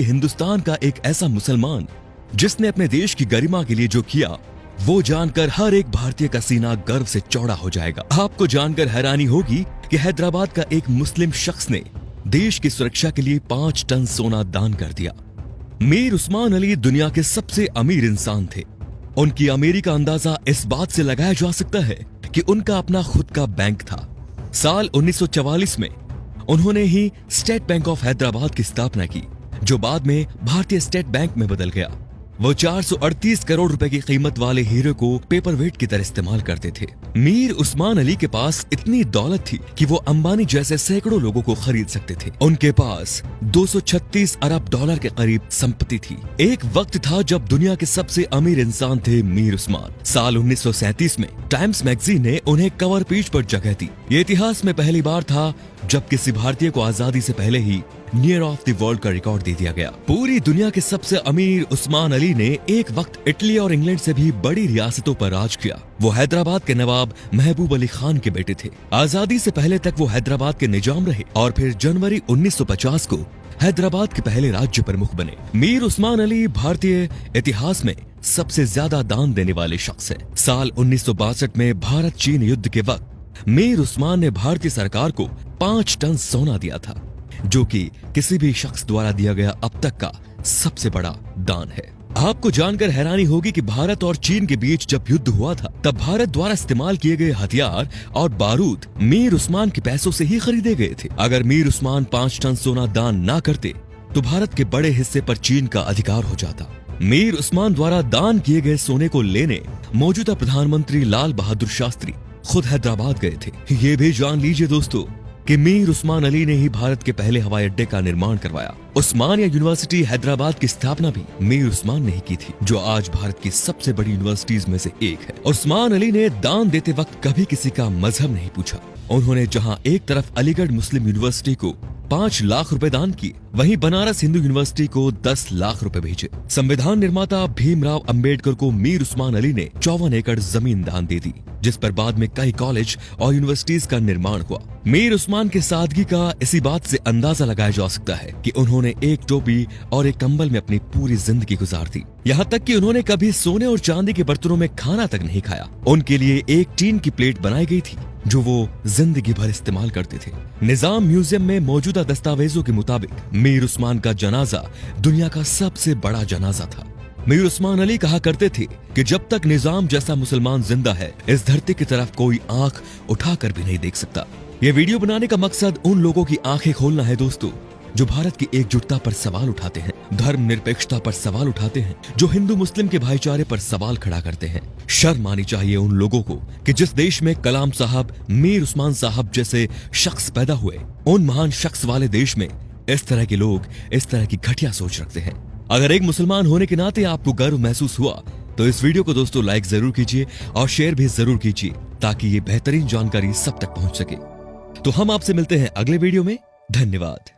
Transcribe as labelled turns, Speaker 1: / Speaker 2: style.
Speaker 1: हिंदुस्तान का एक ऐसा मुसलमान जिसने अपने देश की गरिमा के लिए जो किया, वो जानकर हर एक भारतीय का सीना गर्व से चौड़ा हो जाएगा। आपको जानकर हैरानी होगी कि हैदराबाद का एक मुस्लिम शख्स ने देश की सुरक्षा के लिए 5 टन सोना दान कर दिया। मीर उस्मान अली दुनिया के सबसे अमीर इंसान थे। उनकी अमीरी का अंदाजा इस बात से लगाया जा सकता है कि उनका अपना खुद का बैंक था। साल 1944 में उन्होंने ही स्टेट बैंक ऑफ हैदराबाद की स्थापना की, जो बाद में भारतीय स्टेट बैंक में बदल गया। वो 438 करोड़ रुपए की कीमत वाले हीरे को पेपर वेट की तरह इस्तेमाल करते थे। मीर उस्मान अली के पास इतनी दौलत थी कि वो अंबानी जैसे सैकड़ों लोगों को खरीद सकते थे। उनके पास 236 अरब डॉलर के करीब संपत्ति थी। एक वक्त था जब दुनिया के सबसे अमीर इंसान थे मीर उस्मान। साल 1937 में टाइम्स मैगजीन ने उन्हें कवर पेज पर जगह दी। ये इतिहास में पहली बार था जब किसी भारतीय को आजादी से पहले ही नियर ऑफ द वर्ल्ड का रिकॉर्ड दे दिया गया। पूरी दुनिया के सबसे अमीर उस्मान अली ने एक वक्त इटली और इंग्लैंड से भी बड़ी रियासतों पर राज किया। वो हैदराबाद के नवाब महबूब अली खान के बेटे थे। आजादी से पहले तक वो हैदराबाद के निजाम रहे और फिर जनवरी 1950 को हैदराबाद के पहले राज्य प्रमुख बने। मीर उस्मान अली भारतीय इतिहास में सबसे ज्यादा दान देने वाले शख्स है। साल 1962 में भारत चीन युद्ध के वक्त मीर उस्मान ने भारतीय सरकार को 5 टन सोना दिया था, जो कि किसी भी शख्स द्वारा दिया गया अब तक का सबसे बड़ा दान है। आपको जानकर हैरानी होगी कि भारत और चीन के बीच जब युद्ध हुआ था, तब भारत द्वारा इस्तेमाल किए गए हथियार और बारूद मीर उस्मान के पैसों से ही खरीदे गए थे। अगर मीर उस्मान 5 टन सोना दान ना करते तो भारत के बड़े हिस्से पर चीन का अधिकार हो जाता। मीर उस्मान द्वारा दान किए गए सोने को लेने मौजूदा प्रधानमंत्री लाल बहादुर शास्त्री खुद हैदराबाद गए थे। ये भी जान लीजिए दोस्तों कि मीर उस्मान अली ने ही भारत के पहले हवाई अड्डे का निर्माण करवाया। उस्मानिया यूनिवर्सिटी हैदराबाद की स्थापना भी मीर उस्मान ने ही की थी, जो आज भारत की सबसे बड़ी यूनिवर्सिटीज में से एक है। उस्मान अली ने दान देते वक्त कभी किसी का मजहब नहीं पूछा। उन्होंने जहां एक तरफ अलीगढ़ मुस्लिम यूनिवर्सिटी को 5 लाख रुपए दान किए, वहीं बनारस हिंदू यूनिवर्सिटी को 10 लाख रुपए भेजे। संविधान निर्माता भीमराव अंबेडकर को मीर उस्मान अली ने 54 एकड़ जमीन दान दे दी, जिस पर बाद में कई कॉलेज और यूनिवर्सिटीज का निर्माण हुआ। मीर उस्मान की सादगी का इसी बात से अंदाजा लगाया जा सकता है कि उन्होंने एक टोपी और एक कंबल में अपनी पूरी जिंदगी गुजार दी। यहाँ तक कि उन्होंने कभी सोने और चांदी के बर्तनों में खाना तक नहीं खाया। उनके लिए एक टीन की प्लेट बनाई गई थी, जो वो जिंदगी भर इस्तेमाल करते थे। निजाम म्यूजियम में मौजूदा दस्तावेजों के मुताबिक मीर उस्मान का जनाजा दुनिया का सबसे बड़ा जनाजा था। मीर उस्मान अली कहा करते थे कि जब तक निजाम जैसा मुसलमान जिंदा है, इस धरती की तरफ कोई आंख उठाकर भी नहीं देख सकता। ये वीडियो बनाने का मकसद उन लोगों की आंखें खोलना है दोस्तों, जो भारत की एकजुटता पर सवाल उठाते हैं, धर्म निरपेक्षता पर सवाल उठाते हैं, जो हिंदू मुस्लिम के भाईचारे पर सवाल खड़ा करते हैं। शर्म आनी चाहिए उन लोगों को कि जिस देश में कलाम साहब, मीर उस्मान साहब जैसे शख्स पैदा हुए, उन महान शख्स वाले देश में इस तरह के लोग इस तरह की घटिया सोच रखते हैं। अगर एक मुसलमान होने के नाते आपको गर्व महसूस हुआ तो इस वीडियो को दोस्तों लाइक जरूर कीजिए और शेयर भी जरूर कीजिए, ताकि ये बेहतरीन जानकारी सब तक पहुंच सके। तो हम आपसे मिलते हैं अगले वीडियो में। धन्यवाद।